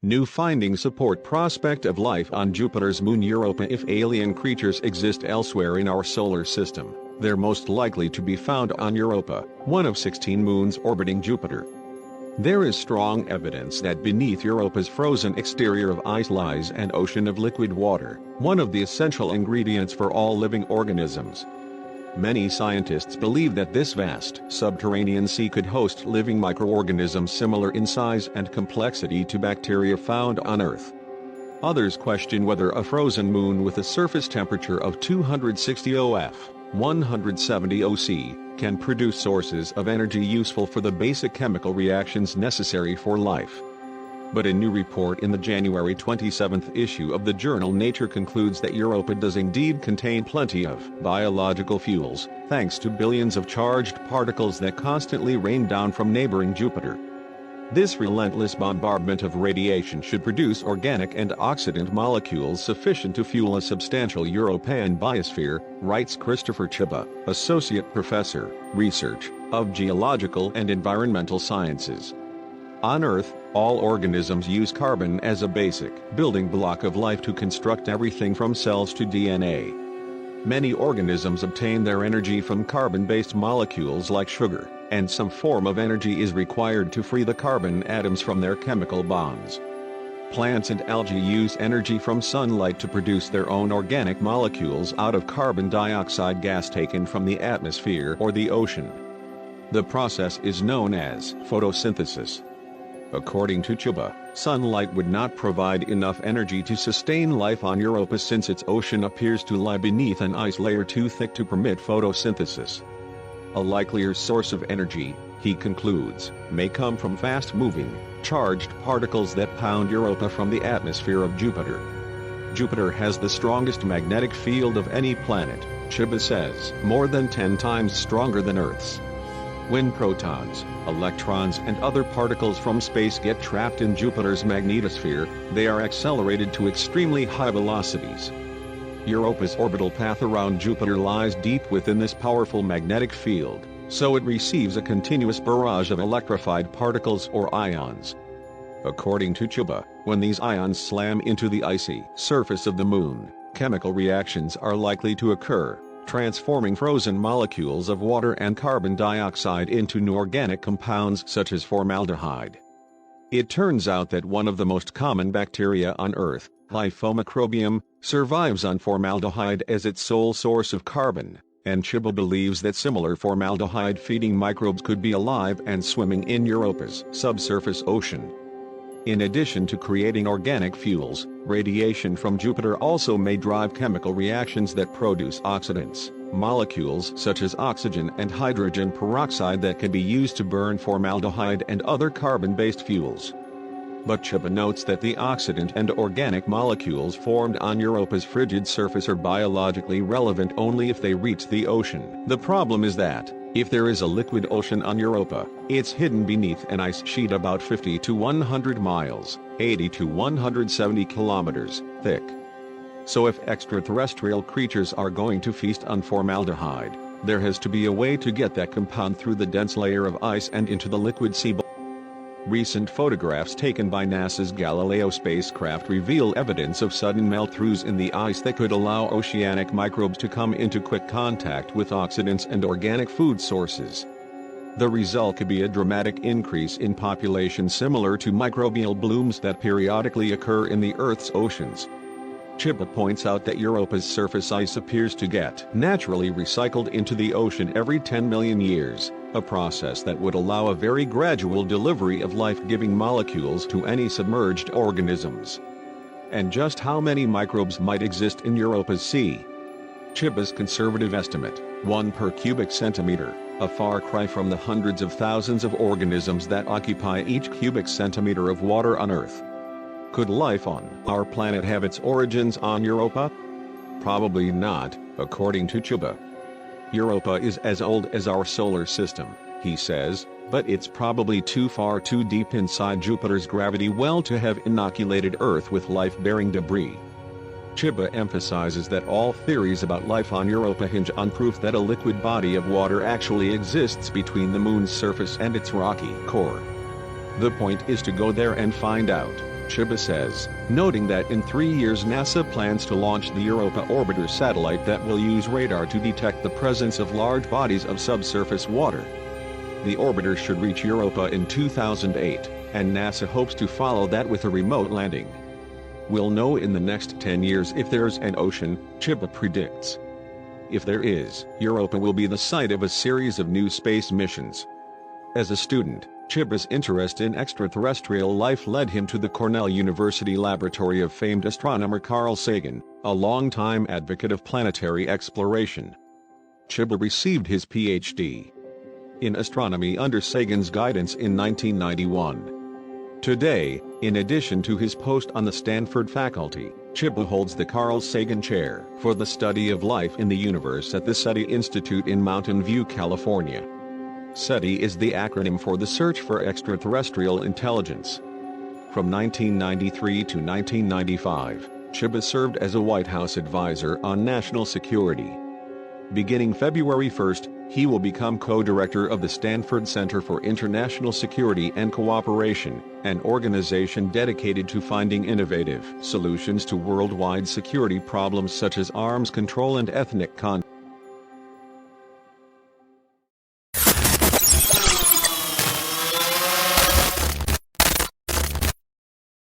New findings support prospect of life on Jupiter's moon Europa. If alien creatures exist elsewhere in our solar system, they're most likely to be found on Europa, one of 16 moons orbiting Jupiter. There is strong evidence that beneath Europa's frozen exterior of ice lies an ocean of liquid water, one of the essential ingredients for all living organisms. Many scientists believe that this vast subterranean sea could host living microorganisms similar in size and complexity to bacteria found on Earth. Others question whether a frozen moon with a surface temperature of 260 OF, 170 OC, can produce sources of energy useful for the basic chemical reactions necessary for life. But a new report in the January 27 issue of the journal Nature concludes that Europa does indeed contain plenty of biological fuels, thanks to billions of charged particles that constantly rain down from neighboring Jupiter. This relentless bombardment of radiation should produce organic and oxidant molecules sufficient to fuel a substantial European biosphere, writes Christopher Chiba, Associate Professor, Research, of Geological and Environmental Sciences. On Earth, all organisms use carbon as a basic building block of life to construct everything from cells to DNA. Many organisms obtain their energy from carbon-based molecules like sugar, and some form of energy is required to free the carbon atoms from their chemical bonds. Plants and algae use energy from sunlight to produce their own organic molecules out of carbon dioxide gas taken from the atmosphere or the ocean. The process is known as photosynthesis. According to Chiba, sunlight would not provide enough energy to sustain life on Europa since its ocean appears to lie beneath an ice layer too thick to permit photosynthesis. A likelier source of energy, he concludes, may come from fast-moving, charged particles that pound Europa from the atmosphere of Jupiter. Jupiter has the strongest magnetic field of any planet, Chiba says, more than 10 times stronger than Earth's. When protons, electrons and other particles from space get trapped in Jupiter's magnetosphere, they are accelerated to extremely high velocities. Europa's orbital path around Jupiter lies deep within this powerful magnetic field, so it receives a continuous barrage of electrified particles or ions. According to Chiba, when these ions slam into the icy surface of the moon, chemical reactions are likely to occur, transforming frozen molecules of water and carbon dioxide into new organic compounds such as formaldehyde. It turns out that one of the most common bacteria on Earth, Lithomicrobium, survives on formaldehyde as its sole source of carbon, and Chiba believes that similar formaldehyde-feeding microbes could be alive and swimming in Europa's subsurface ocean. In addition to creating organic fuels, radiation from Jupiter also may drive chemical reactions that produce oxidants, molecules such as oxygen and hydrogen peroxide that can be used to burn formaldehyde and other carbon-based fuels. But Chiba notes that the oxidant and organic molecules formed on Europa's frigid surface are biologically relevant only if they reach the ocean. The problem is that, if there is a liquid ocean on Europa, it's hidden beneath an ice sheet about 50 to 100 miles, 80 to 170 kilometers, thick. So if extraterrestrial creatures are going to feast on formaldehyde, there has to be a way to get that compound through the dense layer of ice and into the liquid sea. Recent photographs taken by NASA's Galileo spacecraft reveal evidence of sudden melt-throughs in the ice that could allow oceanic microbes to come into quick contact with oxidants and organic food sources. The result could be a dramatic increase in population similar to microbial blooms that periodically occur in the Earth's oceans. Chiba points out that Europa's surface ice appears to get naturally recycled into the ocean every 10 million years, a process that would allow a very gradual delivery of life-giving molecules to any submerged organisms. And just how many microbes might exist in Europa's sea? Chiba's conservative estimate, 1 per cubic centimeter, a far cry from the hundreds of thousands of organisms that occupy each cubic centimeter of water on Earth. Could life on our planet have its origins on Europa? Probably not, according to Chiba. Europa is as old as our solar system, he says, but it's probably too deep inside Jupiter's gravity well to have inoculated Earth with life-bearing debris. Chiba emphasizes that all theories about life on Europa hinge on proof that a liquid body of water actually exists between the moon's surface and its rocky core. The point is to go there and find out. Chiba says, noting that in 3 years NASA plans to launch the Europa orbiter satellite that will use radar to detect the presence of large bodies of subsurface water. The orbiter should reach Europa in 2008, and NASA hopes to follow that with a remote landing. We'll know in the next 10 years if there's an ocean, Chiba predicts. If there is, Europa will be the site of a series of new space missions. As a student, Chiba's interest in extraterrestrial life led him to the Cornell University laboratory of famed astronomer Carl Sagan, a longtime advocate of planetary exploration. Chiba received his Ph.D. in astronomy under Sagan's guidance in 1991. Today, in addition to his post on the Stanford faculty, Chiba holds the Carl Sagan Chair for the Study of Life in the Universe at the SETI Institute in Mountain View, California. SETI is the acronym for the Search for Extraterrestrial Intelligence. From 1993 to 1995, Chiba served as a White House advisor on national security. Beginning February 1, he will become co-director of the Stanford Center for International Security and Cooperation, an organization dedicated to finding innovative solutions to worldwide security problems such as arms control and ethnic conflict.